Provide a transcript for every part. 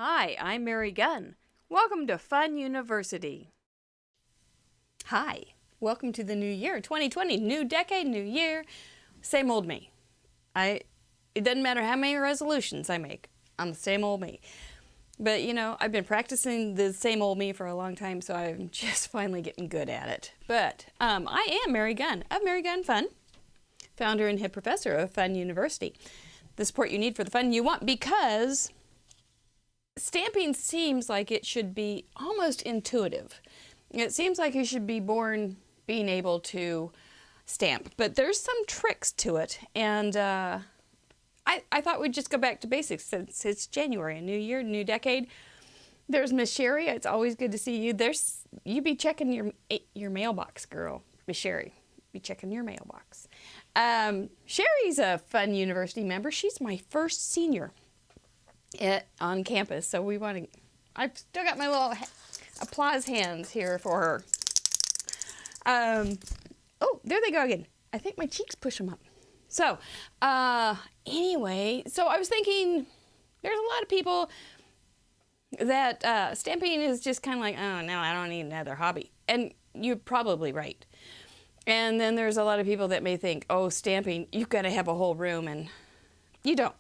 Hi, I'm Mary Gunn. Welcome to FUNN University. Hi, welcome to the new year, 2020. New decade, new year, same old me. It doesn't matter how many resolutions I make, I'm the same old me. But you know, I've been practicing the same old me for a long time, so I'm just finally getting good at it. But I am Mary Gunn of Mary Gunn Fun, founder and head professor of FUNN University. The support you need for the fun you want, because stamping seems like it should be almost intuitive. It seems like you should be born being able to stamp, but there's some tricks to it, and I thought we'd just go back to basics since it's January, a new year, new decade. There's Miss Sherry. It's always good to see you. You be checking your mailbox, girl. Miss Sherry, be checking your mailbox. Sherry's a FUNN University member. She's my first senior on campus, so I've still got my little applause hands here for her. Oh, there they go again. I think my cheeks push them up. So, anyway, so I was thinking there's a lot of people that stamping is just kind of like, oh, no, I don't need another hobby. And you're probably right. And then there's a lot of people that may think, oh, stamping, you've got to have a whole room, and you don't.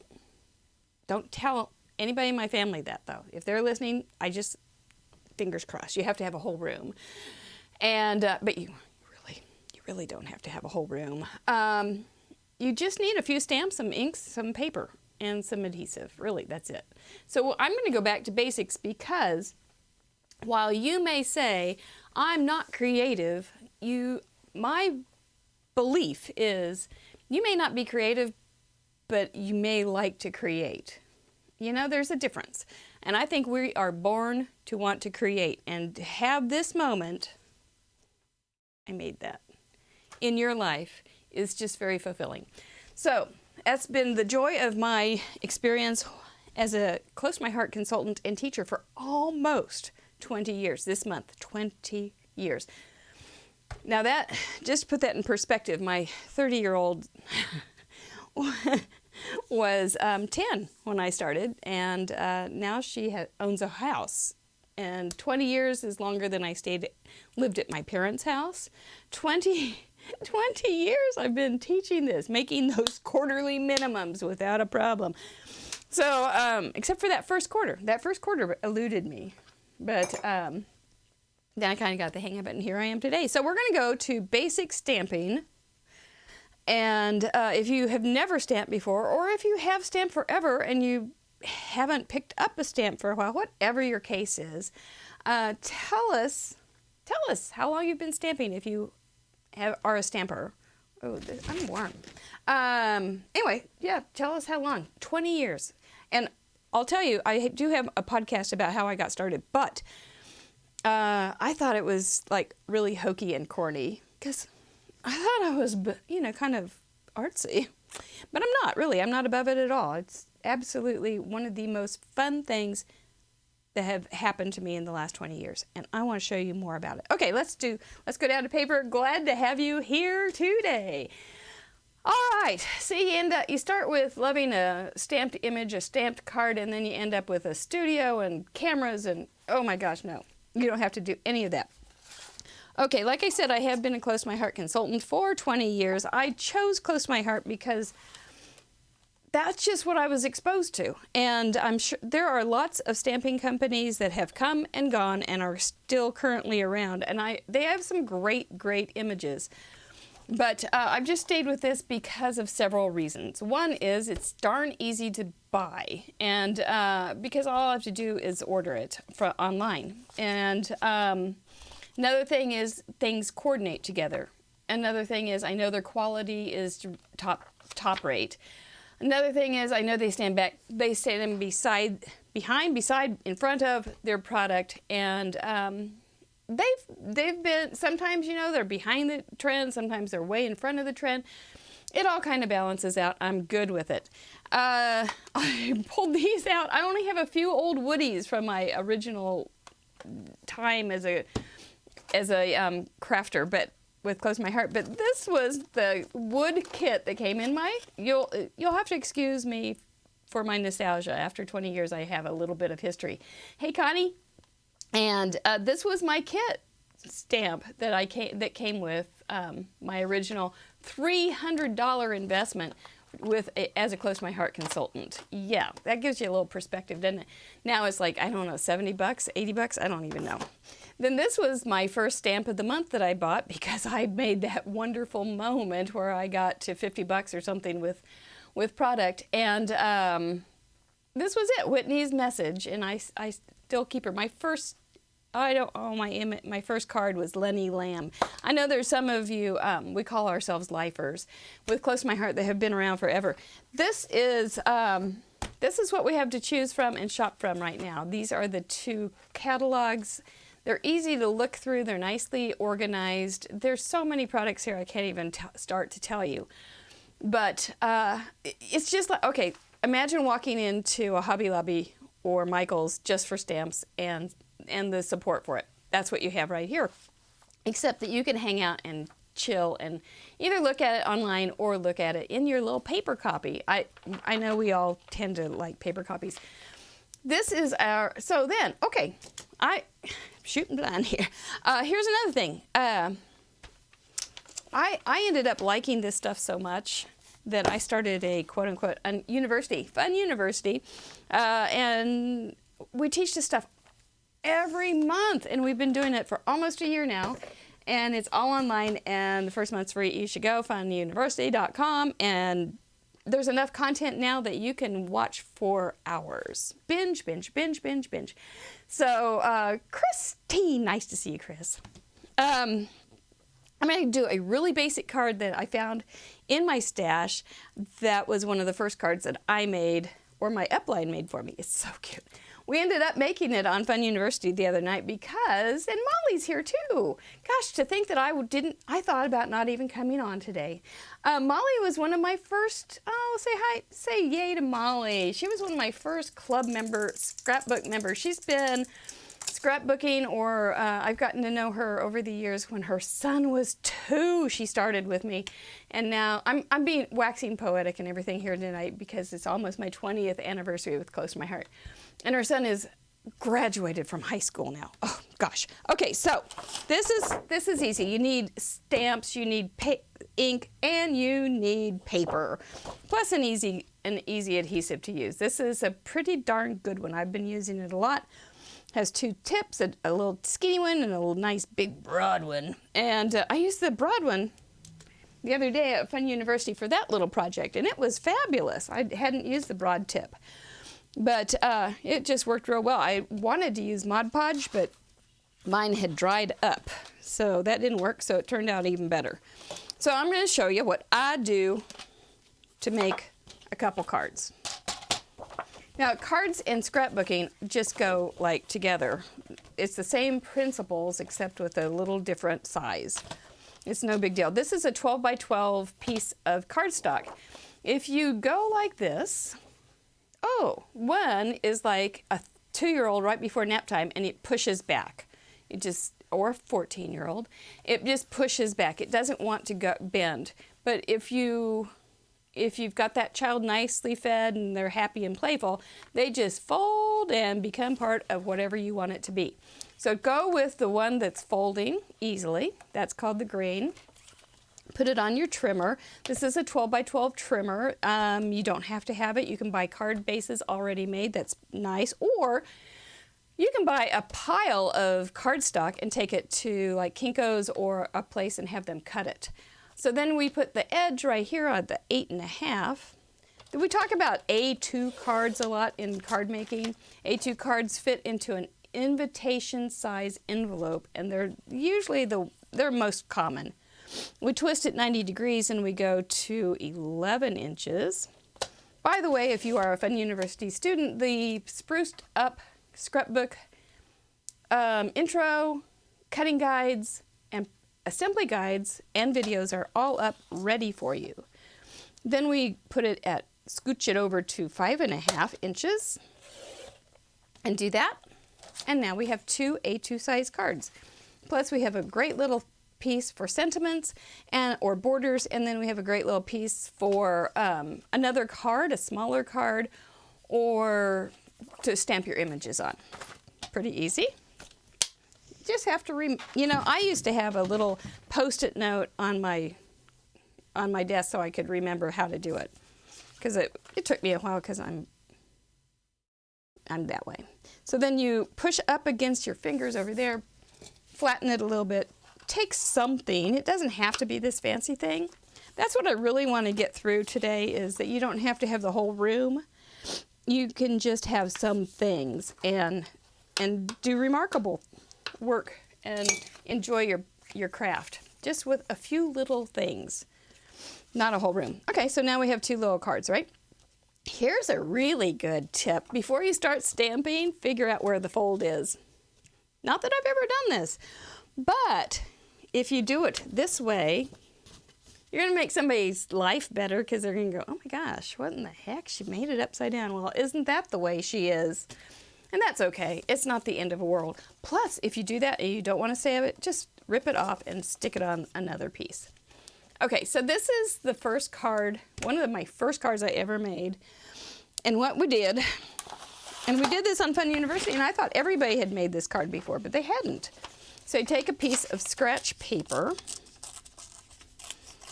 Don't tell anybody in my family that, though. If they're listening, fingers crossed, you have to have a whole room. And, but you really don't have to have a whole room. You just need a few stamps, some inks, some paper, and some adhesive. Really, that's it. So I'm going to go back to basics, because while you may say, I'm not creative, my belief is you may not be creative, but you may like to create. You know, there's a difference. And I think we are born to want to create, and to have this moment, I made that, in your life is just very fulfilling. So that's been the joy of my experience as a close to my heart consultant and teacher for almost 20 years. This month, 20 years. Now that, just to put that in perspective, my 30-year-old was 10 when I started, and now she owns a house. And 20 years is longer than I lived at my parents' house. 20 years I've been teaching this, making those quarterly minimums without a problem. So, except for that first quarter. That first quarter eluded me. But then I kind of got the hang of it, and here I am today. So we're going to go to basic stamping. And if you have never stamped before, or if you have stamped forever and you haven't picked up a stamp for a while, whatever your case is, tell us how long you've been stamping if you are a stamper. Oh, I'm warm. Anyway, yeah, tell us how long. 20 years. And I'll tell you, I do have a podcast about how I got started, but I thought it was like really hokey and corny, because I thought I was, kind of artsy. But I'm not, really. I'm not above it at all. It's absolutely one of the most fun things that have happened to me in the last 20 years. And I want to show you more about it. Okay, let's go down to paper. Glad to have you here today. All right, see, you start with loving a stamped image, a stamped card, and then you end up with a studio and cameras and, oh my gosh, no. You don't have to do any of that. Okay, like I said, I have been a Close to My Heart consultant for 20 years. I chose Close to My Heart because that's just what I was exposed to. And I'm sure there are lots of stamping companies that have come and gone and are still currently around. And they have some great, great images. But I've just stayed with this because of several reasons. One is it's darn easy to buy. And because all I have to do is order it online. And another thing is things coordinate together. Another thing is I know their quality is top rate. Another thing is I know they stand beside, in front of their product, and they've been, sometimes, they're behind the trend, sometimes they're way in front of the trend. It all kind of balances out. I'm good with it. I pulled these out. I only have a few old Woodies from my original time as a crafter, but with Close to My Heart. But this was the wood kit that came in you'll have to excuse me for my nostalgia. After 20 years, I have a little bit of history. Hey, Connie. And this was my kit stamp that came with my original $300 investment as a Close to My Heart consultant. Yeah, that gives you a little perspective, doesn't it? Now it's like, I don't know, $70, $80, I don't even know. Then this was my first stamp of the month that I bought because I made that wonderful moment where I got to $50 or something with product. And this was it, Whitney's Message. And I still keep her. My first card was Lenny Lamb. I know there's some of you, we call ourselves lifers, with Close to My Heart that have been around forever. This is what we have to choose from and shop from right now. These are the 2 catalogs. They're easy to look through. They're nicely organized. There's so many products here I can't even start to tell you. But it's just like, okay, imagine walking into a Hobby Lobby or Michael's just for stamps and the support for it. That's what you have right here. Except that you can hang out and chill and either look at it online or look at it in your little paper copy. I know we all tend to like paper copies. This is okay, I'm shooting blind here. Here's another thing. I ended up liking this stuff so much that I started a quote-unquote university, FUNN University, and we teach this stuff every month, and we've been doing it for almost a year now, and it's all online, and the first month's free. You should go funnuniversity.com, and there's enough content now that you can watch for hours. Binge. So, Christine, nice to see you, Chris. I'm going to do a really basic card that I found in my stash. That was one of the first cards that I made, or my upline made for me. It's so cute. We ended up making it on FUNN University the other night because, and Molly's here too. Gosh, to think that I thought about not even coming on today. Molly was one of my first, say yay to Molly. She was one of my first club scrapbook members. She's been scrapbooking, or I've gotten to know her over the years. When her son was 2, she started with me, and now I'm being waxing poetic and everything here tonight because it's almost my 20th anniversary with Close to My Heart, and her son is graduated from high school now. Oh gosh. Okay, so this is easy. You need stamps, you need ink, and you need paper, plus an easy adhesive to use. This is a pretty darn good one. I've been using it a lot. Has 2 tips, a little skinny one and a little nice big broad one. And I used the broad one the other day at FUNN University for that little project, and it was fabulous. I hadn't used the broad tip, but it just worked real well. I wanted to use Mod Podge, but mine had dried up, so that didn't work, so it turned out even better. So I'm going to show you what I do to make a couple cards. Now, cards and scrapbooking just go like together. It's the same principles except with a little different size. It's no big deal. This is a 12 by 12 piece of cardstock. If you go like this, one is like a 2-year-old right before nap time, and it pushes back. Or a 14-year-old, it just pushes back. It doesn't want to bend. But if you've got that child nicely fed and they're happy and playful, they just fold and become part of whatever you want it to be. So go with the one that's folding easily. That's called the green. Put it on your trimmer. This is a 12 by 12 trimmer. You don't have to have it. You can buy card bases already made. That's nice. Or you can buy a pile of cardstock and take it to like Kinko's or a place and have them cut it. So then we put the edge right here on the 8.5. We talk about A2 cards a lot in card making. A2 cards fit into an invitation size envelope, and they're usually they're most common. We twist it 90 degrees and we go to 11 inches. By the way, if you are a FUNN University student, the spruced up scrapbook intro, cutting guides, and assembly guides and videos are all up ready for you. Then we scooch it over to 5.5 inches and do that. And now we have 2 A2 size cards. Plus we have a great little piece for sentiments or borders, and then we have a great little piece for another card, a smaller card, or to stamp your images on. Pretty easy. Just have to, you know, I used to have a little Post-it note on my desk so I could remember how to do it. Because it took me a while because I'm that way. So then you push up against your fingers over there, flatten it a little bit, take something. It doesn't have to be this fancy thing. That's what I really want to get through today, is that you don't have to have the whole room. You can just have some things and do remarkable work and enjoy your craft just with a few little things, not a whole room. Okay, so now we have 2 little cards, right? Here's a really good tip. Before you start stamping, figure out where the fold is. Not that I've ever done this, but if you do it this way, you're going to make somebody's life better, because they're going to go, oh my gosh, what in the heck? She made it upside down. Well, isn't that the way she is? And that's okay. It's not the end of the world. Plus, if you do that and you don't want to save it, just rip it off and stick it on another piece. Okay, so this is the first card, one of my first cards I ever made. And what we did, and we did this on Fun University, and I thought everybody had made this card before, but they hadn't. So you take a piece of scratch paper,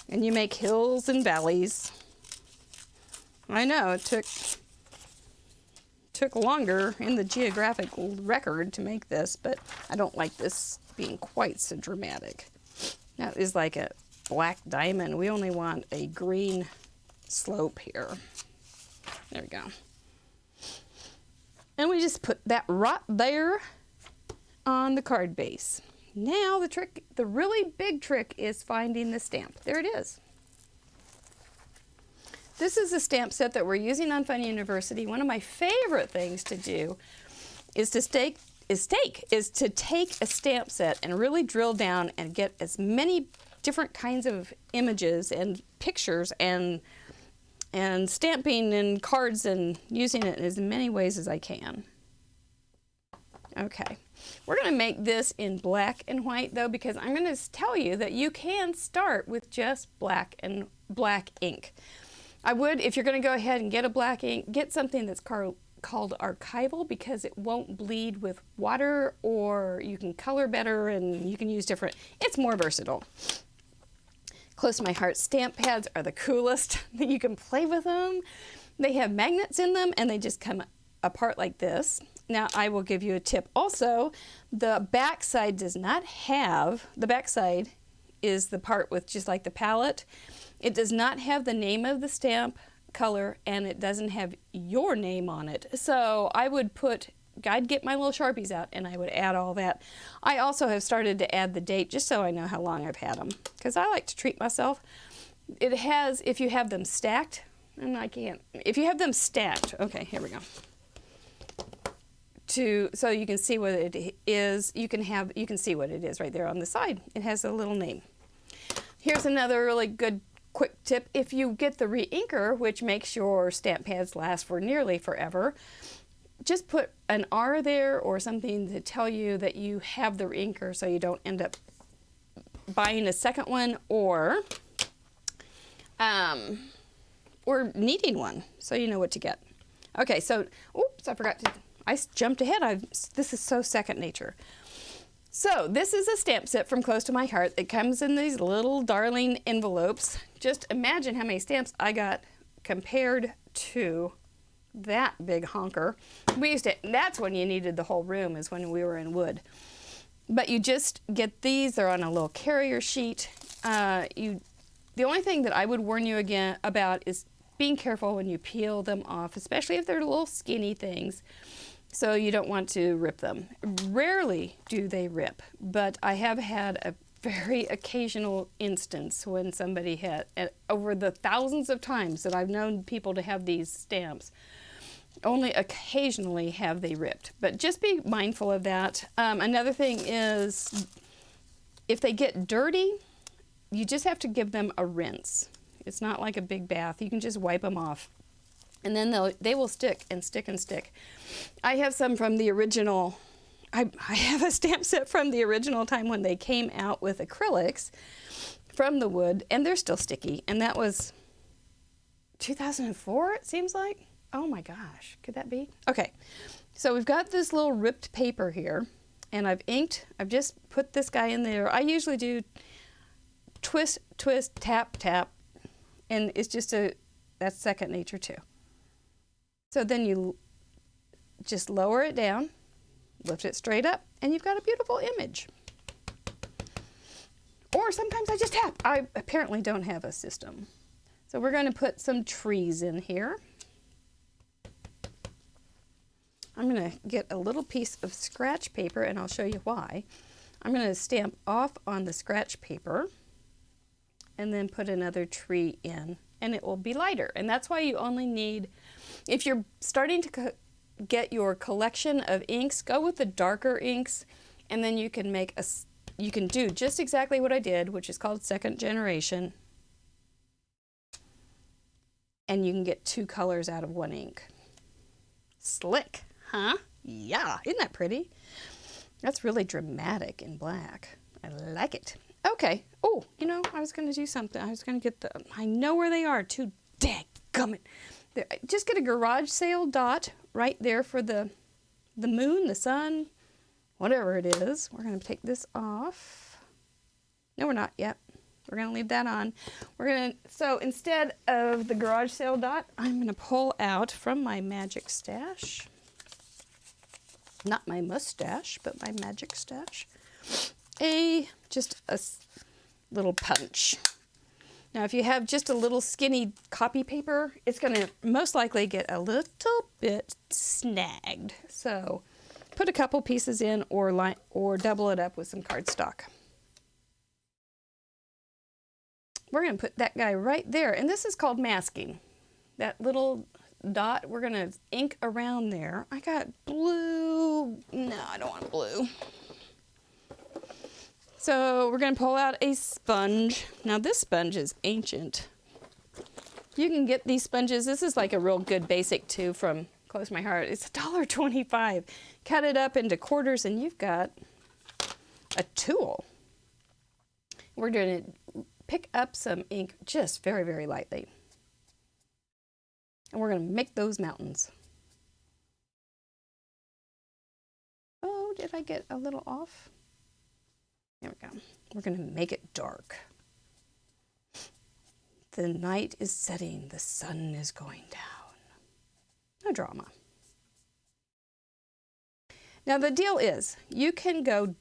and you make hills and valleys. I know, it took longer in the geographic record to make this, but I don't like this being quite so dramatic. That is like a black diamond. We only want a green slope here. There we go. And we just put that right there on the card base. Now the trick, the really big trick, is finding the stamp. There it is. This is a stamp set that we're using on Fun University. One of my favorite things to do is to take a stamp set and really drill down and get as many different kinds of images and pictures and stamping and cards, and using it in as many ways as I can. Okay, we're going to make this in black and white though, because I'm going to tell you that you can start with just black ink. I would, if you're going to go ahead and get a black ink, get something that's called archival, because it won't bleed with water, or you can color better and you can use different, it's more versatile. Close to my heart, stamp pads are the coolest. You can play with them. They have magnets in them and they just come apart like this. Now I will give you a tip also. The back side does not have, the back side is the part with just like the palette. It does not have the name of the stamp color, and it doesn't have your name on it. So I would I'd get my little Sharpies out and I would add all that. I also have started to add the date just so I know how long I've had them, because I like to treat myself. It has, if you have them stacked, and I can't, if you have them stacked, okay, here we go. So you can see what it is, you can see what it is right there on the side. It has a little name. Here's another really good quick tip. If you get the re-inker, which makes your stamp pads last for nearly forever, just put an R there or something to tell you that you have the re-inker, so you don't end up buying a second one or needing one, so you know what to get. Okay, so, oops, I forgot to, I jumped ahead. This is so second nature. So this is a stamp set from Close to My Heart. It comes in these little darling envelopes. Just imagine how many stamps I got compared to that big honker. That's when you needed the whole room, is when we were in wood. But you just get these, they're on a little carrier sheet. The only thing that I would warn you again about is being careful when you peel them off, especially if they're little skinny things. So you don't want to rip them. Rarely do they rip, but I have had a very occasional instance when somebody had, over the thousands of times that I've known people to have these stamps, only occasionally have they ripped. But just be mindful of that. Another thing is, if they get dirty, you just have to give them a rinse. It's not like a big bath. You can just wipe them off, and then they will stick and stick and stick. I have some from the original, I have a stamp set from the original time when they came out with acrylics from the wood, and they're still sticky. And that was 2004, it seems like. Oh my gosh, could that be? Okay, so we've got this little ripped paper here, and I've just put this guy in there. I usually do twist, twist, tap, tap, and it's just that's second nature too. So then you just lower it down, lift it straight up, and you've got a beautiful image. Or sometimes I just tap. I apparently don't have a system. So we're going to put some trees in here. I'm going to get a little piece of scratch paper, and I'll show you why. I'm going to stamp off on the scratch paper and then put another tree in, and it will be lighter. And that's why you only need, if you're starting to get your collection of inks, go with the darker inks, and then you can make you can do just exactly what I did, which is called second generation. And you can get 2 colors out of 1 ink. Slick, huh? Yeah, isn't that pretty? That's really dramatic in black. I like it. Okay. Oh, you know, I was going to do something. I was going to get I know where they are, too. Dadgummit. Just get a garage sale dot right there for the moon, the sun, whatever it is. We're going to take this off. No, we're not yet. We're going to leave that on. So instead of the garage sale dot, I'm going to pull out from my magic stash, not my mustache, but my magic stash, just a little punch. Now, if you have just a little skinny copy paper, it's going to most likely get a little bit snagged. So put a couple pieces in or double it up with some cardstock. We're going to put that guy right there, and this is called masking. That little dot, we're going to ink around there. I got blue. No, I don't want blue. So we're going to pull out a sponge. Now this sponge is ancient. You can get these sponges. This is like a real good basic too from Close My Heart. It's $1.25. Cut it up into quarters and you've got a tool. We're going to pick up some ink just very, very lightly. And we're going to make those mountains. Oh, did I get a little off? There we go. We're going to make it dark. The night is setting. The sun is going down. No drama. Now the deal is, you can go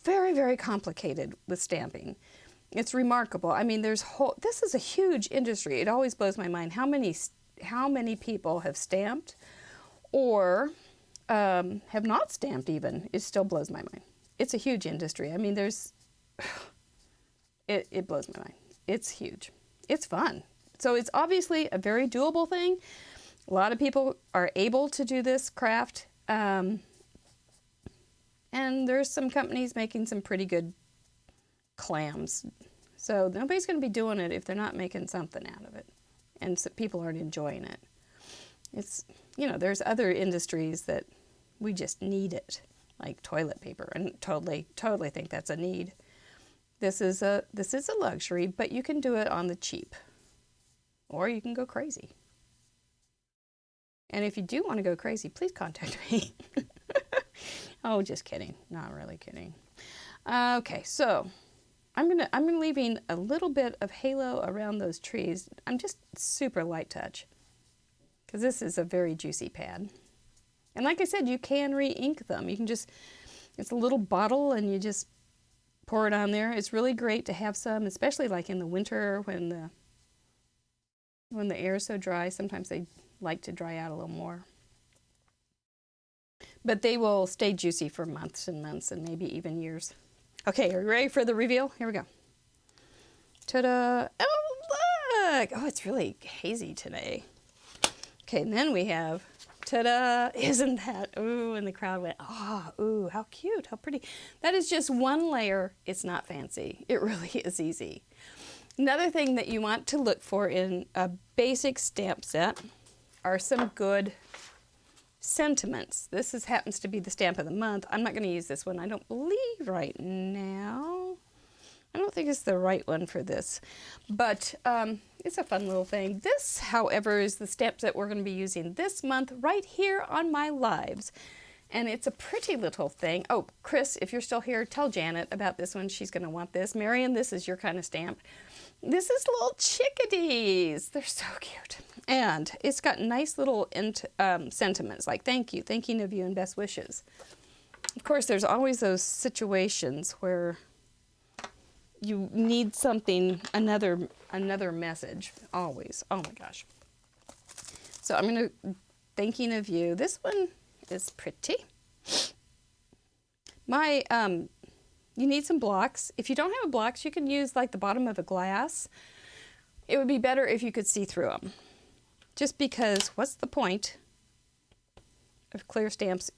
very, very complicated with stamping. It's remarkable. I mean, this is a huge industry. It always blows my mind how many people have stamped or have not stamped even. It still blows my mind. It's a huge industry. I mean, it blows my mind. It's huge. It's fun. So it's obviously a very doable thing. A lot of people are able to do this craft. And there's some companies making some pretty good clams. So nobody's going to be doing it if they're not making something out of it. And so people aren't enjoying it. It's, there's other industries that we just need it, like toilet paper, and totally think that's a need. This is a luxury, but you can do it on the cheap, or you can go crazy. And if you do want to go crazy, please contact me. Oh, just kidding. Not really kidding. Okay, so I'm leaving a little bit of halo around those trees. I'm just super light touch, because this is a very juicy pad. And like I said, you can re-ink them. You can it's a little bottle and you just pour it on there. It's really great to have some, especially like in the winter when the air is so dry. Sometimes they like to dry out a little more. But they will stay juicy for months and months and maybe even years. Okay, are you ready for the reveal? Here we go. Ta-da! Oh, look! Oh, it's really hazy today. Okay, and then we have, ta-da! Isn't that, ooh, and the crowd went, ooh, how cute, how pretty. That is just one layer. It's not fancy. It really is easy. Another thing that you want to look for in a basic stamp set are some good sentiments. This happens to be the stamp of the month. I'm not going to use this one, I don't believe, right now. I don't think it's the right one for this, but it's a fun little thing. This, however, is the stamps that we're going to be using this month right here on my lives. And it's a pretty little thing. Oh, Chris, if you're still here, tell Janet about this one. She's going to want this. Marion, this is your kind of stamp. This is little chickadees. They're so cute. And it's got nice little sentiments like thank you, thinking of you, and best wishes. Of course, there's always those situations where you need something, another message, always. Oh my gosh. So I'm going to, thinking of you. This one is pretty. You need some blocks. If you don't have blocks, you can use like the bottom of a glass. It would be better if you could see through them. Just because, what's the point of clear stamps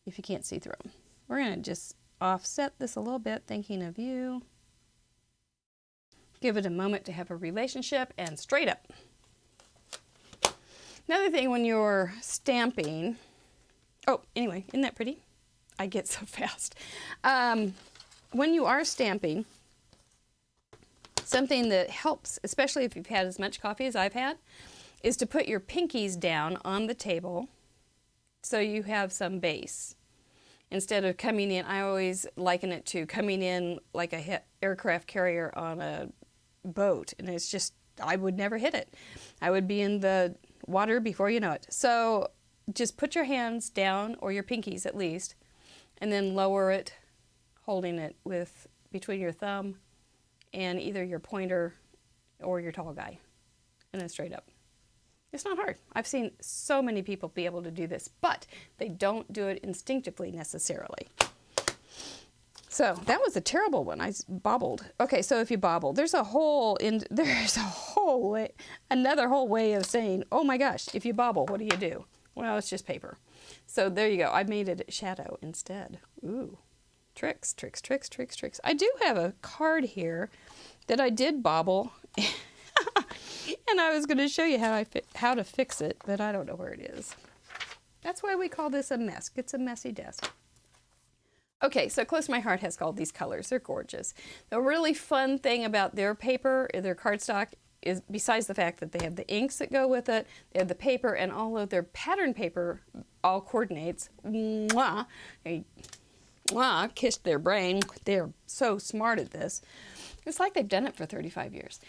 if you can't see through them? We're going to just offset this a little bit, thinking of you. Give it a moment to have a relationship, and straight up. Another thing when you're stamping, oh, anyway, isn't that pretty? I get so fast. When you are stamping, something that helps, especially if you've had as much coffee as I've had, is to put your pinkies down on the table so you have some base. Instead of coming in, I always liken it to coming in like a aircraft carrier on a boat, and it's just, I would never hit it. I would be in the water before you know it. So just put your hands down, or your pinkies at least, and then lower it, holding it with between your thumb and either your pointer or your tall guy, and then straight up. It's not hard. I've seen so many people be able to do this, but they don't do it instinctively necessarily. So that was a terrible one. I bobbled. Okay, so if you bobble, there's a whole way, another whole way of saying, oh my gosh, if you bobble, what do? Well, it's just paper. So there you go. I made it shadow instead. Ooh, tricks, tricks, tricks, tricks, tricks. I do have a card here that I did bobble. And I was going to show you how to fix it, but I don't know where it is. That's why we call this a mess. It's a messy desk. Okay, so Close to My Heart has called these colors. They're gorgeous. The really fun thing about their paper, their cardstock, is besides the fact that they have the inks that go with it, they have the paper, and all of their pattern paper all coordinates. Mwah! Mwah! Kissed their brain. They're so smart at this. It's like they've done it for 35 years.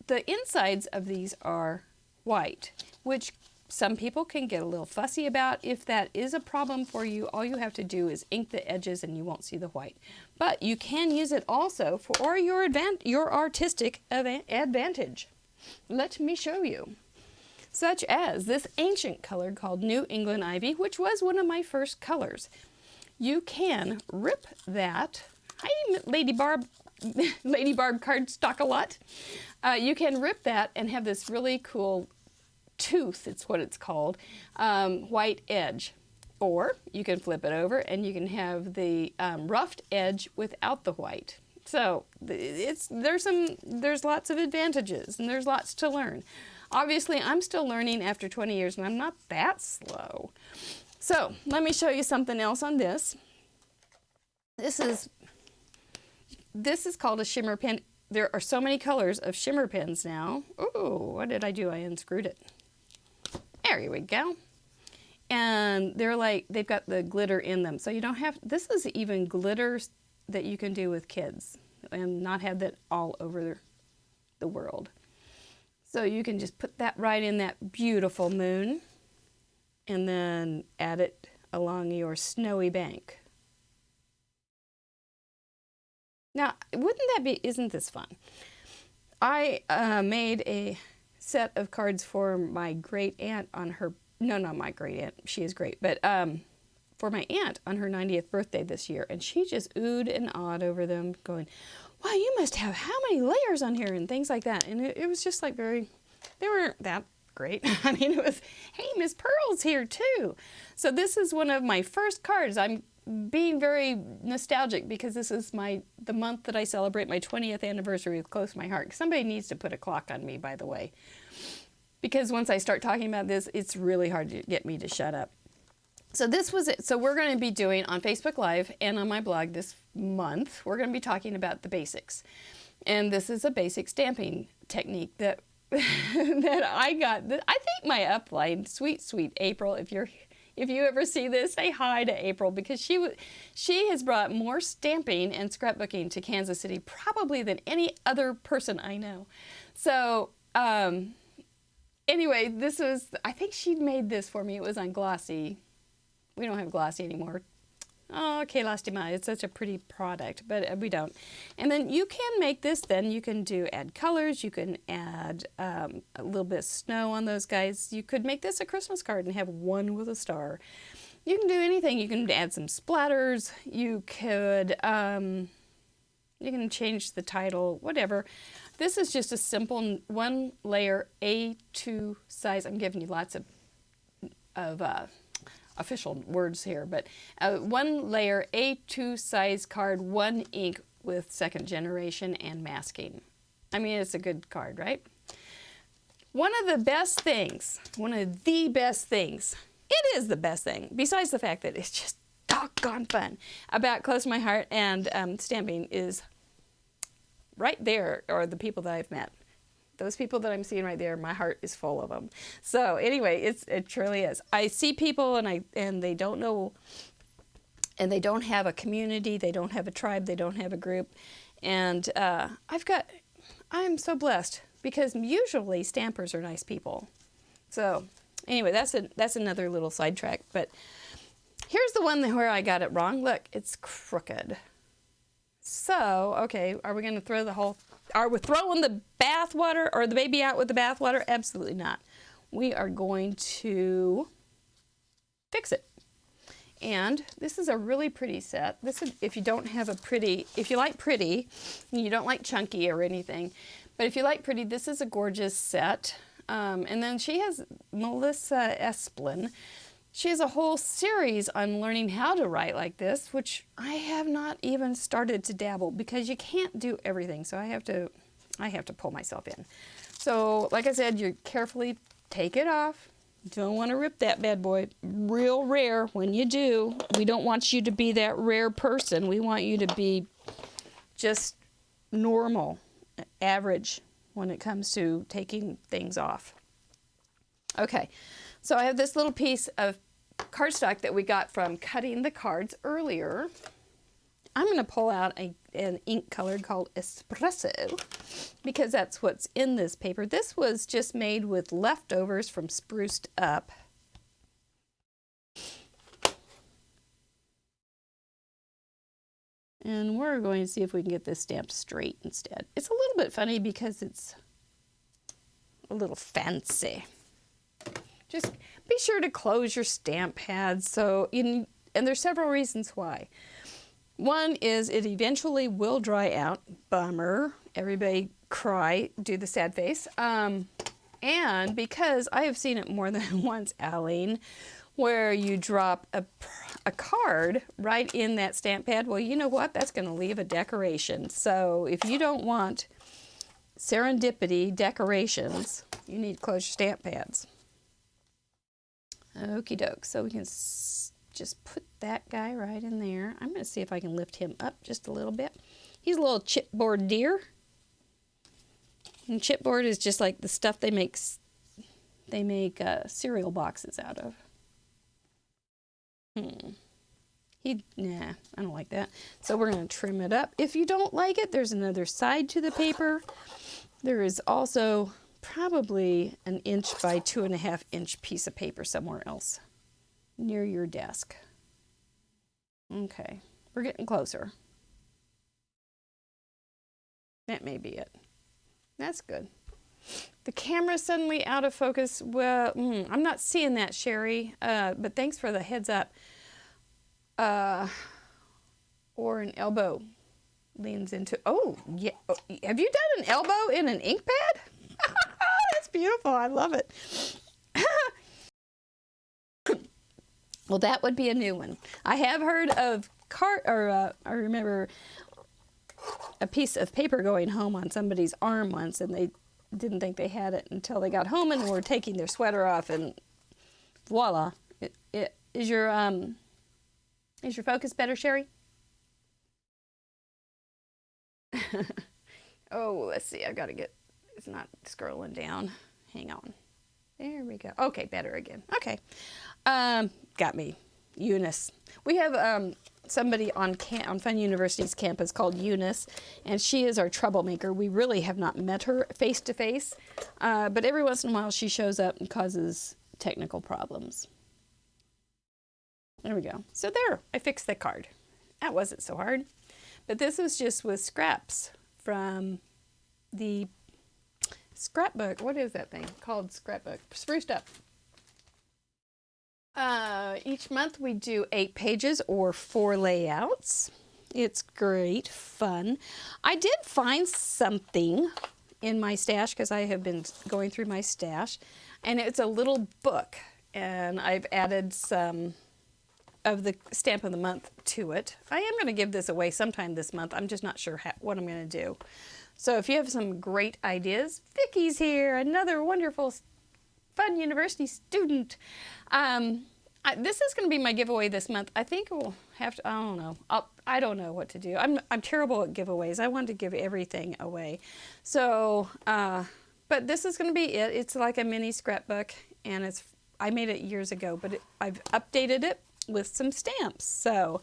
The insides of these are white, which some people can get a little fussy about. If that is a problem for you, all you have to do is ink the edges and you won't see the white. But you can use it also for your artistic advantage. Let me show you. Such as this ancient color called New England Ivy, which was one of my first colors. You can rip that. Hi, Lady Barb cardstock a lot. You can rip that and have this really cool tooth, it's what it's called, white edge. Or you can flip it over and you can have the roughed edge without the white. So there's lots of advantages, and there's lots to learn. Obviously, I'm still learning after 20 years, and I'm not that slow. So let me show you something else on this. This is called a shimmer pen. There are so many colors of shimmer pens now. Ooh, what did I do? I unscrewed it. There we go. And they've got the glitter in them. So you don't have, this is even glitter that you can do with kids and not have that all over the world. So you can just put that right in that beautiful moon and then add it along your snowy bank. Now, isn't this fun? I made a set of cards for my great aunt on her, no, not my great aunt, she is great, but for my aunt on her 90th birthday this year, and she just oohed and awed over them, going, wow, you must have how many layers on here, and things like that. And it was just like they weren't that great. I mean, it was, hey, Miss Pearl's here too. So this is one of my first cards. I'm being very nostalgic because this is the month that I celebrate my 20th anniversary with Close to My Heart. Somebody needs to put a clock on me, by the way, because once I start talking about this, it's really hard to get me to shut up. So this was it. So we're going to be doing on Facebook Live and on my blog this month, we're going to be talking about the basics. And this is a basic stamping technique that that I got. I think my upline, sweet April, if you ever see this, say hi to April, because she has brought more stamping and scrapbooking to Kansas City probably than any other person I know. So anyway, I think she made this for me. It was on glossy. We don't have glossy anymore. Oh, que lastima. It's such a pretty product, but we don't. And then you can make this, then you can add colors, you can add a little bit of snow on those guys. You could make this a Christmas card and have one with a star. You can do anything. You can add some splatters. You could, you can change the title, whatever. This is just a simple 1 layer A2 size. I'm giving you lots of official words here, but 1 layer A2 size card, 1 ink with 2nd generation and masking. I mean, it's a good card, right? One of the best things, it is the best thing, besides the fact that it's just doggone fun, about Close to My Heart and stamping is right there are the people that I've met. Those people that I'm seeing right there, my heart is full of them. So anyway, it truly is. I see people and they don't know, and they don't have a community, they don't have a tribe, they don't have a group, and I'm so blessed because usually stampers are nice people. So anyway, that's another little sidetrack. But here's the one where I got it wrong. Look, it's crooked. So, okay, are we going to are we throwing the bathwater or the baby out with the bathwater? Absolutely not. We are going to fix it. And this is a really pretty set. This is, if you like pretty, and you don't like chunky or anything, but if you like pretty, this is a gorgeous set. And then she has Melissa Esplin. She has a whole series on learning how to write like this, which I have not even started to dabble because you can't do everything. So I have to pull myself in. So like I said, you carefully take it off. Don't want to rip that bad boy. Real rare when you do. We don't want you to be that rare person. We want you to be just normal, average when it comes to taking things off. Okay. So I have this little piece of cardstock that we got from cutting the cards earlier. I'm going to pull out an ink colored called Espresso because that's what's in this paper. This was just made with leftovers from Spruced Up. And we're going to see if we can get this stamped straight instead. It's a little bit funny because it's a little fancy. Just be sure to close your stamp pads. And there's several reasons why. One is it eventually will dry out. Bummer. Everybody cry, do the sad face. And because I have seen it more than once, Aline, where you drop a card right in that stamp pad. Well, you know what? That's going to leave a decoration. So if you don't want serendipity decorations, you need to close your stamp pads. Okie doke. So we can just put that guy right in there. I'm going to see if I can lift him up just a little bit. He's a little chipboard deer. And chipboard is just like the stuff they make cereal boxes out of. Nah, I don't like that. So we're going to trim it up. If you don't like it, there's another side to the paper. There is also probably an 1 by 2.5 inch piece of paper somewhere else near your desk. Okay, we're getting closer. That may be it. That's good. The camera's suddenly out of focus. Well, I'm not seeing that, Sherry, but thanks for the heads up. Or an elbow leans into, oh, yeah. Have you done an elbow in an ink pad? That's beautiful. I love it. Well, that would be a new one. I have heard of I remember a piece of paper going home on somebody's arm once, and they didn't think they had it until they got home and were taking their sweater off, and voila. Is your focus better, Sherry? Oh, let's see. I've got to get, it's not scrolling down. Hang on. There we go. Okay, better again. Okay. Got me. Eunice. We have somebody on FUNN University's campus called Eunice, and she is our troublemaker. We really have not met her face to face, but every once in a while she shows up and causes technical problems. There we go. So there, I fixed the card. That wasn't so hard. But this was just with scraps from the scrapbook. What is that thing called? Scrapbook. Spruced Up. Each month we do 8 pages or 4 layouts. It's great fun. I did find something in my stash because I have been going through my stash, and it's a little book, and I've added some of the stamp of the month to it. I am going to give this away sometime this month. I'm just not sure what I'm going to do. So if you have some great ideas, Vicky's here, another wonderful FUNN University student. This is going to be my giveaway this month. I think we'll have to, I don't know. I don't know what to do. I'm terrible at giveaways. I want to give everything away. So, but this is going to be it. It's like a mini scrapbook, and I made it years ago, but I've updated it with some stamps. So,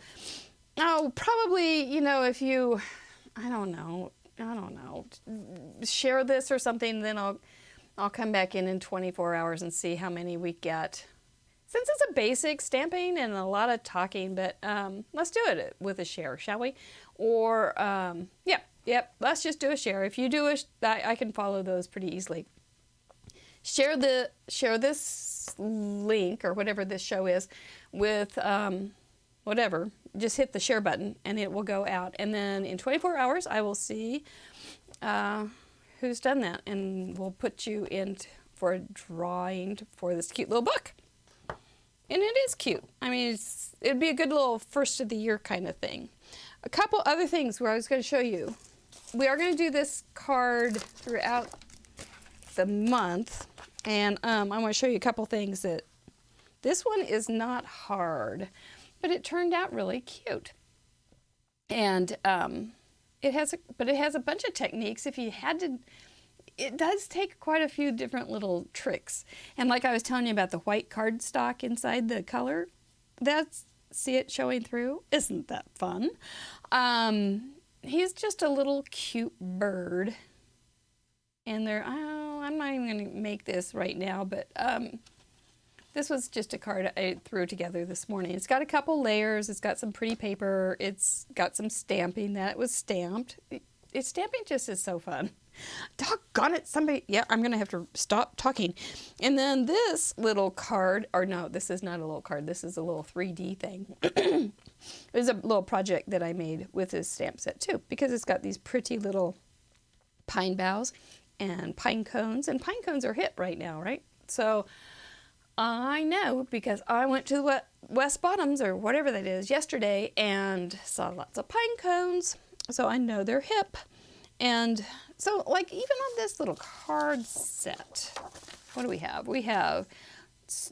probably, you know, if you, I don't know, share this or something, then I'll come back in 24 hours and see how many we get. Since it's a basic stamping and a lot of talking, but let's do it with a share, shall we? Or, yep, let's just do a share. If you do I can follow those pretty easily. Share this link or whatever this show is with whatever. Just hit the share button and it will go out. And then in 24 hours, I will see who's done that, and we'll put you in for a drawing for this cute little book. And it is cute. I mean, it'd be a good little first of the year kind of thing. A couple other things where I was going to show you. We are going to do this card throughout the month, and I want to show you a couple things that this one is not hard, but it turned out really cute. And it has a bunch of techniques. If you had to, it does take quite a few different little tricks. And like I was telling you about the white cardstock inside the color, see it showing through? Isn't that fun? He's just a little cute bird. And I'm not even going to make this right now, but this was just a card I threw together this morning. It's got a couple layers. It's got some pretty paper. It's got some stamping that was stamped. Stamping just is so fun. Doggone it, somebody, yeah, I'm going to have to stop talking. And then this little card, or no, this is not a little card. This is a little 3D thing. It was a little project that I made with this stamp set too, because it's got these pretty little pine boughs and pine cones. And pine cones are hip right now, right? So I know because I went to the West Bottoms or whatever that is yesterday and saw lots of pine cones. So I know they're hip. And so, like, even on this little card set, what do we have? We have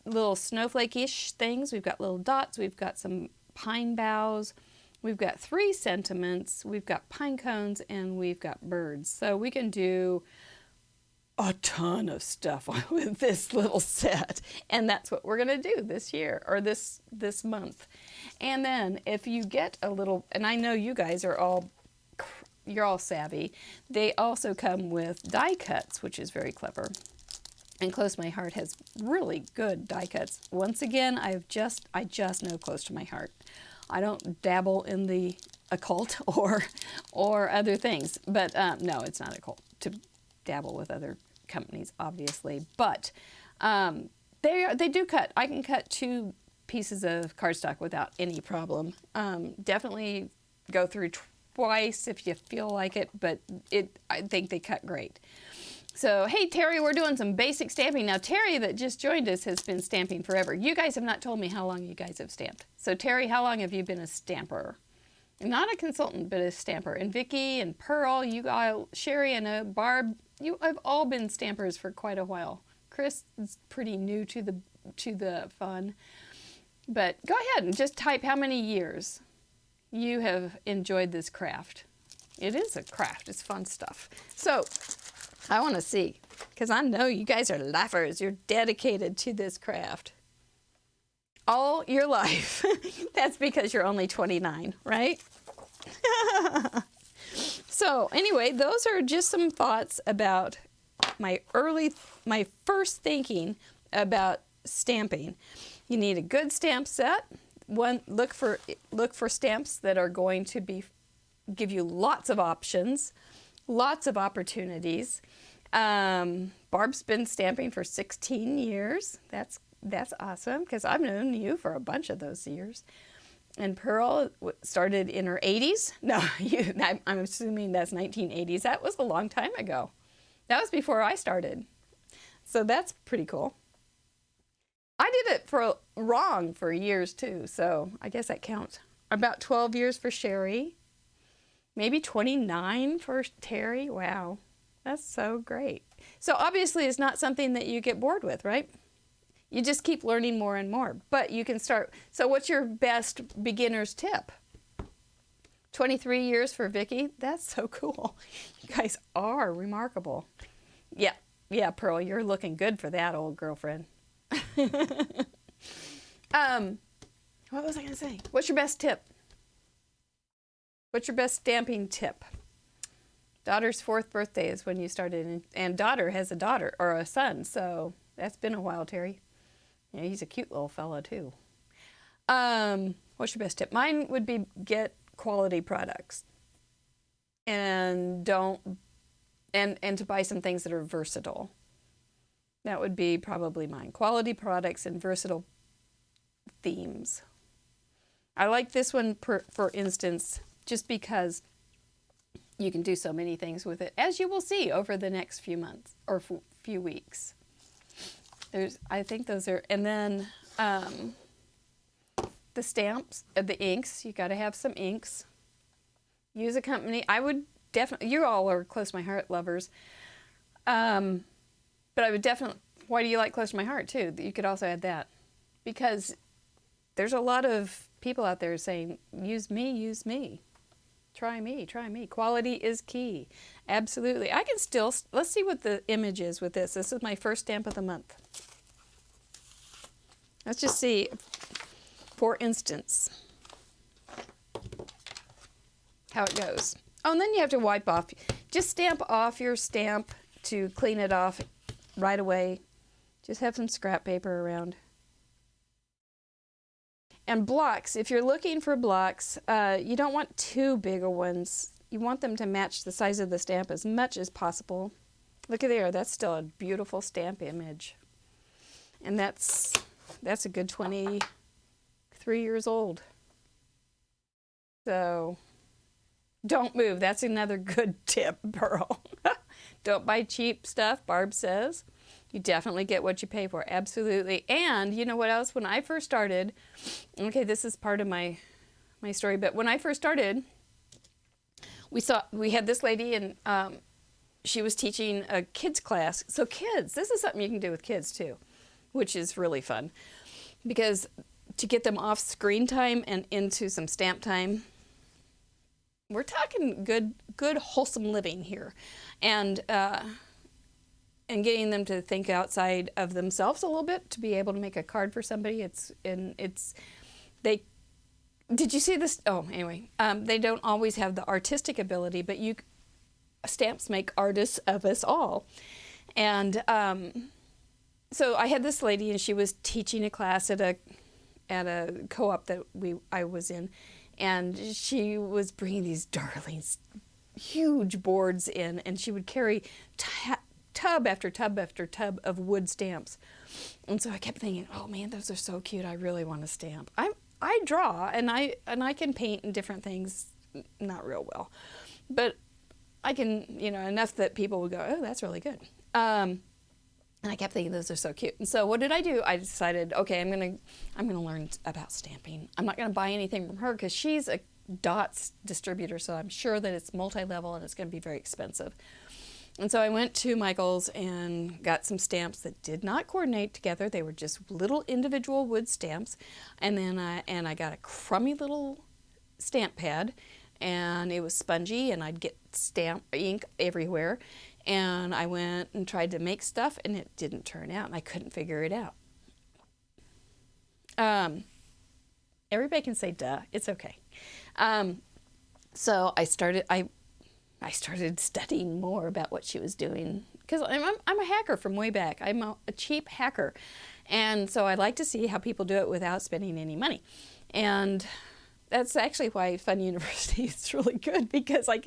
little snowflake-ish things. We've got little dots. We've got some pine boughs. We've got 3 sentiments. We've got pine cones, and we've got birds. So we can do a ton of stuff with this little set. And that's what we're going to do this year, or this month. And then if you get a little, and I know you guys are all, you're all savvy, they also come with die cuts, which is very clever. And Close to My Heart has really good die cuts. Once again, I just know Close to My Heart. I don't dabble in the occult or other things, but no, it's not occult to dabble with other companies, obviously. But they do cut. I can cut 2 pieces of cardstock without any problem. Definitely go through twice if you feel like it, but I think they cut great. So, hey, Terry, we're doing some basic stamping. Now, Terry that just joined us has been stamping forever. You guys have not told me how long you guys have stamped. So, Terry, how long have you been a stamper? Not a consultant, but a stamper. And Vicki and Pearl, you guys, Sherry and Barb, you have all been stampers for quite a while. Chris is pretty new to the fun. But go ahead and just type how many years you have enjoyed this craft. It is a craft. It's fun stuff. So I want to see, because I know you guys are lifers. You're dedicated to this craft all your life. That's because you're only 29, right? So anyway, those are just some thoughts about my first thinking about stamping. You need a good stamp set. Look for stamps that are going to give you lots of options, lots of opportunities. Barb's been stamping for 16 years. That's awesome, because I've known you for a bunch of those years. And Pearl started in her 80s. No, I'm assuming that's 1980s. That was a long time ago. That was before I started. So that's pretty cool. I did it wrong for years too, so I guess that counts. About 12 years for Sherry. Maybe 29 for Terry. Wow, that's so great. So obviously it's not something that you get bored with, right? You just keep learning more and more, but you can start. So what's your best beginner's tip? 23 years for Vicki? That's so cool. You guys are remarkable. Yeah, Pearl, you're looking good for that, old girlfriend. What was I going to say? What's your best tip? What's your best stamping tip? Daughter's 4th birthday is when you started, and daughter has a daughter or a son, so that's been a while, Terry. Yeah, he's a cute little fella too. What's your best tip? Mine would be get quality products, and and to buy some things that are versatile. That would be probably mine. Quality products and versatile themes. I like this one, for instance, just because you can do so many things with it, as you will see over the next few months or few weeks. I think those are, and then the stamps, the inks. You got to have some inks. Use a company. I would definitely. You all are Close to My Heart lovers, but I would definitely. Why do you like Close to My Heart too? You could also add that, because there's a lot of people out there saying, "Use me, use me." Try me, try me. Quality is key. Absolutely. I can still, let's see what the image is with this. This is my first stamp of the month. Let's just see, for instance, how it goes. Oh, and then you have to wipe off. Just stamp off your stamp to clean it off right away. Just have some scrap paper around. And blocks, if you're looking for blocks, you don't want too big of ones. You want them to match the size of the stamp as much as possible. Look at there, that's still a beautiful stamp image. And that's a good 23 years old. So don't move. That's another good tip, Pearl. Don't buy cheap stuff, Barb says. You definitely get what you pay for, absolutely. And you know what else? When I first started, okay, this is part of my story, but when I first started, we had this lady, and she was teaching a kids class. So kids, this is something you can do with kids too, which is really fun, because to get them off screen time and into some stamp time, we're talking good wholesome living here, and getting them to think outside of themselves a little bit, to be able to make a card for somebody. Did you see this? Oh, anyway, they don't always have the artistic ability, but stamps make artists of us all. And so I had this lady, and she was teaching a class at a co-op that I was in, and she was bringing these darlings, huge boards in, and she would carry tub after tub after tub of wood stamps. And so I kept thinking, oh man, those are so cute. I really want to stamp. I draw, and I can paint in different things, not real well, but I can, enough that people would go, oh, that's really good. And I kept thinking, those are so cute. And so what did I do? I decided, okay, I'm gonna learn about stamping. I'm not gonna buy anything from her, because she's a dots distributor, so I'm sure that it's multi-level and it's gonna be very expensive. And so I went to Michael's and got some stamps that did not coordinate together. They were just little individual wood stamps. And then I got a crummy little stamp pad, and it was spongy, and I'd get stamp ink everywhere. And I went and tried to make stuff, and it didn't turn out, and I couldn't figure it out. Everybody can say duh. It's okay. So I started studying more about what she was doing, because I'm a hacker from way back. I'm a cheap hacker, and so I like to see how people do it without spending any money. And that's actually why FUNN University is really good, because I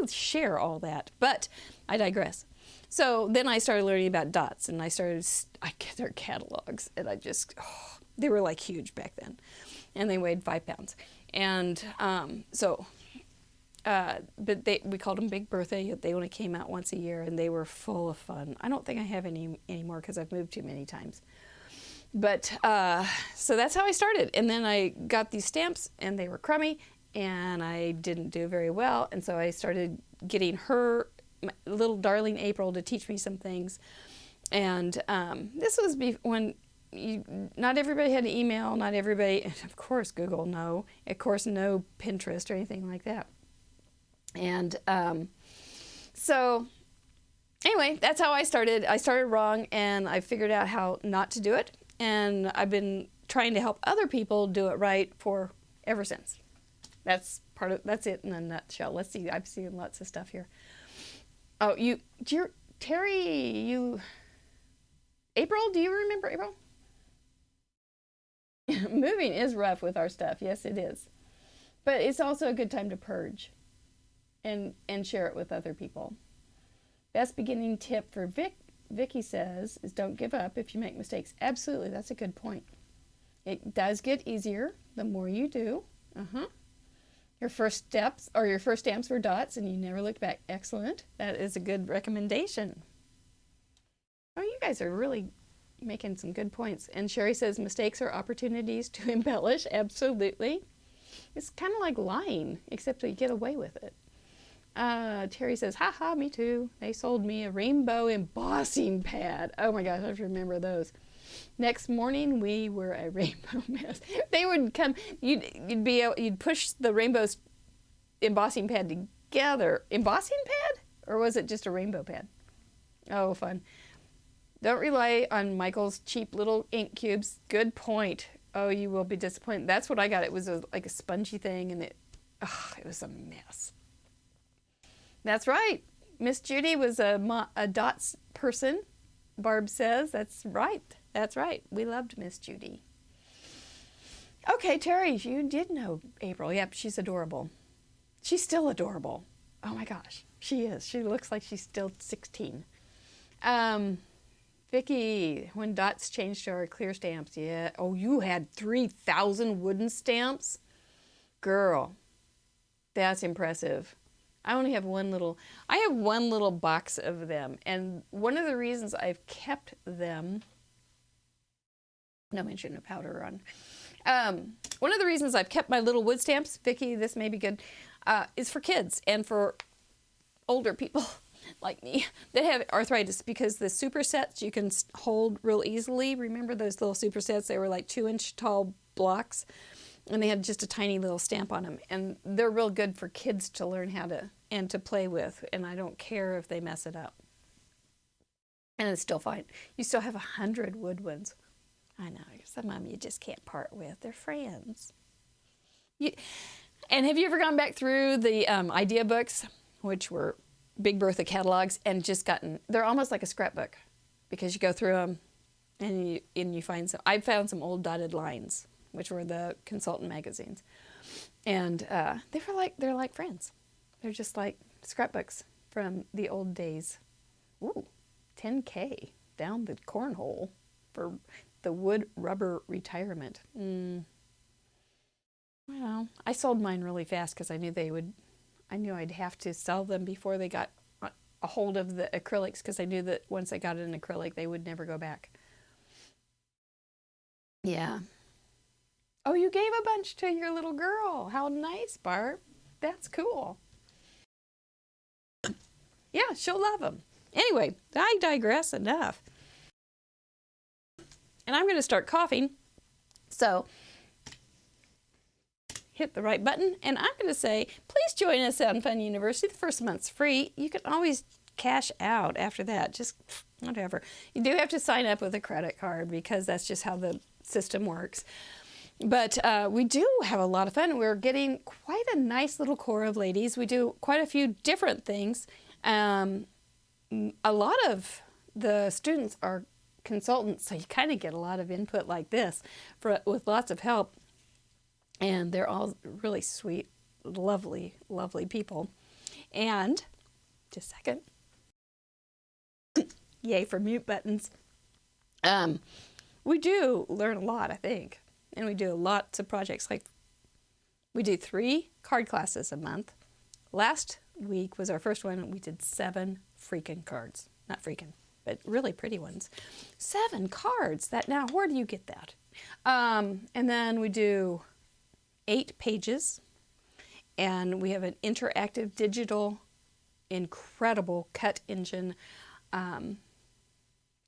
share all that. But I digress. So then I started learning about dots, and I get their catalogs, and they were like huge back then, and they weighed 5 pounds. And but we called them Big Birthday. They only came out once a year, and they were full of fun. I don't think I have any anymore because I've moved too many times. But so that's how I started. And then I got these stamps, and they were crummy, and I didn't do very well. And so I started getting my little darling April, to teach me some things. And this was when not everybody had an email, not everybody, of course, Google, no. Of course, no Pinterest or anything like that. And so anyway, that's how I started. I started wrong, and I figured out how not to do it. And I've been trying to help other people do it right for ever since. That's it in a nutshell. Let's see. I've seen lots of stuff here. Oh, Terry, April, do you remember April? Moving is rough with our stuff. Yes, it is. But it's also a good time to purge and share it with other people. Best beginning tip for Vicky says is don't give up if you make mistakes. Absolutely, that's a good point. It does get easier the more you do. Your first stamps were dots, and you never looked back. Excellent. That is a good recommendation. Oh, you guys are really making some good points. And Sherry says mistakes are opportunities to embellish. Absolutely. It's kind of like lying, except you get away with it. Terry says, haha, me too. They sold me a rainbow embossing pad. Oh my gosh, I remember those. Next morning, we were a rainbow mess. They would come, you'd push the rainbow's embossing pad together. Embossing pad? Or was it just a rainbow pad? Oh, fun. Don't rely on Michael's cheap little ink cubes. Good point. Oh, you will be disappointed. That's what I got. It was like a spongy thing, and it was a mess. That's right. Miss Judy was a dots person, Barb says. That's right. That's right. We loved Miss Judy. Okay, Terry, you did know April. Yep, she's adorable. She's still adorable. Oh my gosh, she is. She looks like she's still 16. Vicki, when dots changed to our clear stamps, yeah. Oh, you had 3,000 wooden stamps? Girl, that's impressive. I have one little box of them, and one of the reasons I've kept them, no mention of powder on, one of the reasons I've kept my little wood stamps, Vicki, this may be good, is for kids and for older people like me that have arthritis, because the supersets you can hold real easily. Remember those little supersets? They were like 2-inch tall blocks, and they had just a tiny little stamp on them, and they're real good for kids to learn how to play with, and I don't care if they mess it up. And it's still fine. You still have 100 wood ones. I know, some of them you just can't part with. They're friends. And have you ever gone back through the idea books, which were Big Bertha catalogs, and just they're almost like a scrapbook, because you go through them and you find some. I found some old dotted lines, which were the consultant magazines, and they're like friends. They're just like scrapbooks from the old days. Ooh, 10K down the cornhole for the wood rubber retirement. Well, I sold mine really fast because I knew I'd have to sell them before they got a hold of the acrylics, because I knew that once I got an acrylic, they would never go back. Yeah. Oh, you gave a bunch to your little girl. How nice, Barb. That's cool. Yeah, she'll love them. Anyway, I digress enough. And I'm going to start coughing. So hit the right button, and I'm going to say, please join us on Fun University. The first month's free. You can always cash out after that, just whatever. You do have to sign up with a credit card because that's just how the system works. But we do have a lot of fun. We're getting quite a nice little core of ladies. We do quite a few different things. A lot of the students are consultants, so you kind of get a lot of input like this with lots of help. And they're all really sweet, lovely, lovely people. And, just a second. Yay for mute buttons. We do learn a lot, I think. And we do lots of projects. Like, we do 3 card classes a month. Last week was our first one. We did 7 freaking cards. Not freaking, but really pretty ones. 7 cards. Now, where do you get that? And then we do 8 pages. And we have an interactive digital, incredible cut engine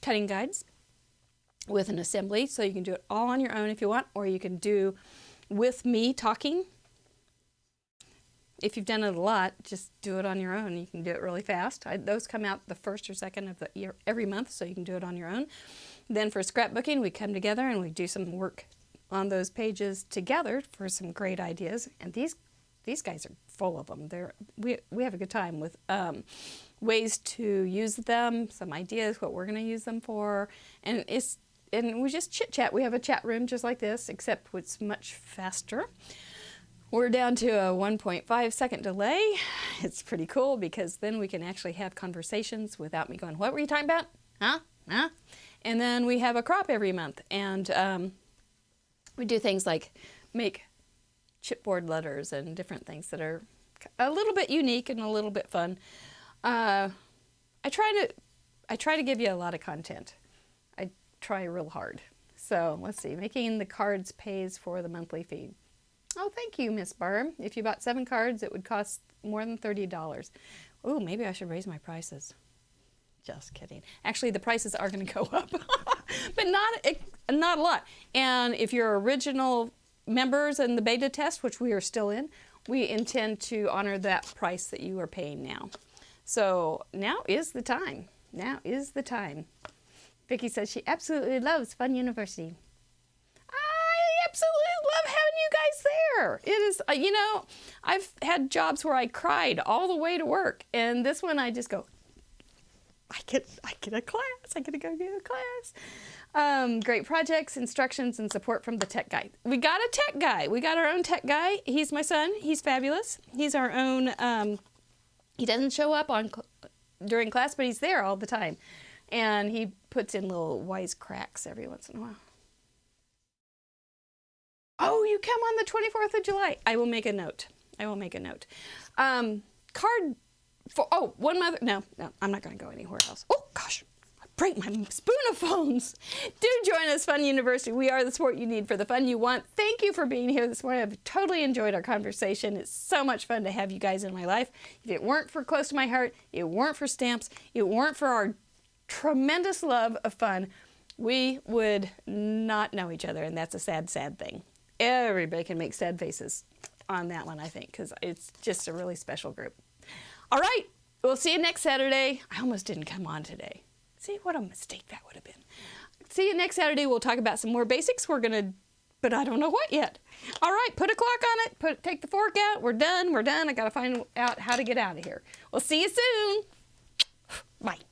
cutting guides with an assembly, so you can do it all on your own if you want, or you can do with me talking. If you've done it a lot, just do it on your own. You can do it really fast. Those come out the 1st or 2nd of the year every month, so you can do it on your own. Then for scrapbooking, we come together and we do some work on those pages together for some great ideas. And these guys are full of them. We have a good time with ways to use them, some ideas, what we're going to use them for, and we just chit chat. We have a chat room just like this, except it's much faster. We're down to a 1.5 second delay. It's pretty cool because then we can actually have conversations without me going, what were you talking about? Huh? And then we have a crop every month, and we do things like make chipboard letters and different things that are a little bit unique and a little bit fun. I try to give you a lot of content. I try real hard. So let's see, making the cards pays for the monthly fee. Oh, thank you, Miss Barb. If you bought 7 cards, it would cost more than $30. Oh, maybe I should raise my prices. Just kidding. Actually, the prices are going to go up, but not a lot. And if you're original members in the beta test, which we are still in, we intend to honor that price that you are paying now. So now is the time. Now is the time. Vicki says she absolutely loves Fun University. I absolutely love having you guys there. It is, I've had jobs where I cried all the way to work, and this one I just go, I get a class. I get to go get a class. Great projects, instructions, and support from the tech guy. We got a tech guy. We got our own tech guy. He's my son. He's fabulous. He's our own. He doesn't show up during class, but he's there all the time, and he puts in little wise cracks every once in a while. Oh, you come on the 24th of July. I will make a note. Card for, one mother. No, I'm not going to go anywhere else. Oh, gosh. Break my spoonaphores. Do join us, Fun University. We are the support you need for the fun you want. Thank you for being here this morning. I've totally enjoyed our conversation. It's so much fun to have you guys in my life. If it weren't for Close to My Heart, it weren't for stamps, it weren't for our tremendous love of fun, we would not know each other, and that's a sad, sad thing. Everybody can make sad faces on that one, I think, because it's just a really special group. All right, we'll see you next Saturday. I almost didn't come on today. See, what a mistake that would have been. See you next Saturday. We'll talk about some more basics. But I don't know what yet. All right, put a clock on it. Take the fork out. We're done. I got to find out how to get out of here. We'll see you soon. Bye.